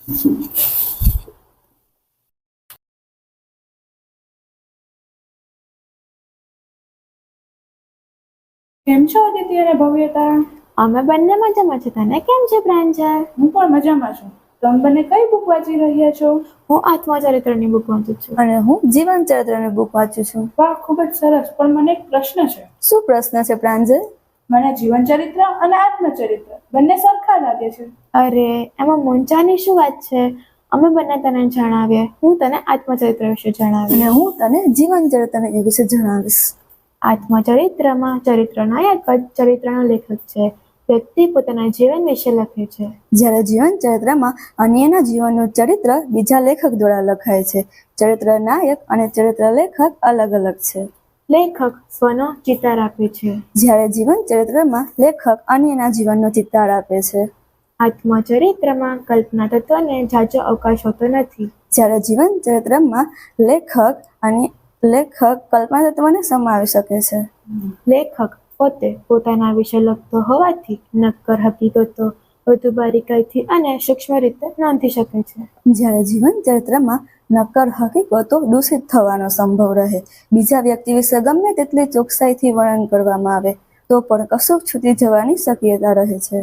કેમ છો અદિતિ અને ભવ્યતા? અમે બંને મજામાં છે. તને કેમ છે પ્રાંજલ? હું પણ મજામાં છું. તમે બંને કઈ બુક વાંચી રહ્યા છો? હું આત્મચરિત્રની બુક વાંચું છું. અને હું જીવન ચરિત્રની બુક વાંચું છું. વાહ, ખૂબ જ સરસ. પણ મને એક પ્રશ્ન છે. શું પ્રશ્ન છે પ્રાંજલ? મને જીવન ચરિત્ર અને આત્મચરિત્ર બંને સરખા લાગે છે. અરે, એમાં મૂંઝાની શું વાત છે? અમે બંને તને જણાવીએ. હું તને આત્મચરિત્ર વિશે જણાવીશ. અને હું તને જીવન ચરિત્ર વિશે જણાવીશ. આત્મચરિત્રમાં ચરિત્ર નાયક જ ચરિત્રનો લેખક છે. વ્યક્તિ પોતાના જીવન વિશે લખે છે. જ્યારે જીવન ચરિત્રમાં અન્યના જીવનનું ચરિત્ર બીજા લેખક દ્વારા લખાય છે. ચરિત્ર નાયક અને ચરિત્ર લેખક અલગ અલગ છે. લેખક સ્વનો ચિતાર આપે છે, જ્યારે જીવન ચરિત્રમાં લેખક અન્યના જીવનનો ચિતાર આપે છે. આત્મચરિત્રમાં કલ્પના તત્વને ઝાઝો અવકાશ હોતો નથી. જ્યારે જીવન ચરિત્રમાં લેખક કલ્પના તત્વને સમાવી શકે છે. લેખક પોતે પોતાના વિશે લખતો હોવાથી નક્કર હકીકતો વધુ બારીકાઈથી અને સૂક્ષ્મ રીતે નોંધી શકે છે. જ્યારે જીવન ચરિત્રમાં નક્કર હકીકતો દૂષિત થવાનો સંભવ રહે, બીજા વ્યક્તિ વિશે ગમે તેટલી ચોકસાઈથી વર્ણન કરવામાં આવે તો પણ કશુંક છૂટી જવાની શક્યતા રહે છે.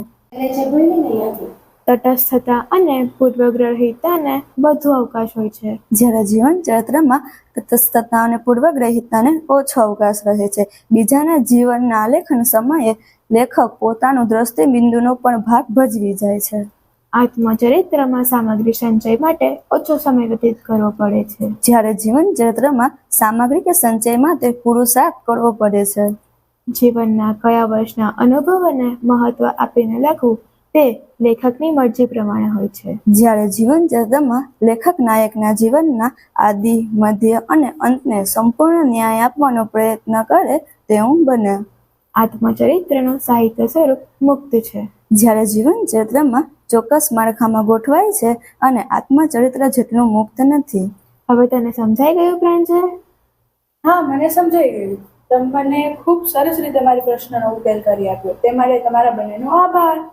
તટસ્થતા અને પૂર્વગ્રહિતાને બધો અવકાશ હોય છે. જ્યારે જીવન ચરિત્રમાં તટસ્થતા અને પૂર્વગ્રહિતાને ઓછો અવકાશ રહે છે. બીજાના જીવનના આલેખન સમયે લેખક પોતાનું દ્રષ્ટિબિંદુનો પણ ભાગ ભજવી જાય છે. આત્મચરિત્રમાં સામગ્રી સંચય માટે ઓછો સમય વ્યતીત કરવો પડે છે. જ્યારે જીવન ચરિત્રમાં સામગ્રી કે સંચય માટે પુરુષાર્થ કરવો પડે છે. જીવનના કયા વર્ષના અનુભવોને મહત્વ આપીને લખવું તે લેખકની મરજી પ્રમાણે હોય છે. જ્યારે જીવન ચરિત્રમાં લેખક નાયકના જીવનના આદિ, મધ્ય અને અંતને સંપૂર્ણ ન્યાય આપવાનો પ્રયત્ન કરે તેવું બને. આત્મચરિત્રનું સાહિત્ય સ્વરૂપ મુક્ત છે. જ્યારે જીવન ચરિત્રમાં ચોક્કસ માળખામાં ગોઠવાય છે અને આત્મચરિત્ર જેટલું મુક્ત નથી. હવે તને સમજાઈ ગયું પ્રાંજલ? હા, મને સમજાઈ ગયું. તમે મને ખૂબ સરસ રીતે મારી પ્રશ્નનો ઉકેલ કરી આપ્યો. તે માટે તમારા બંનેનો આભાર.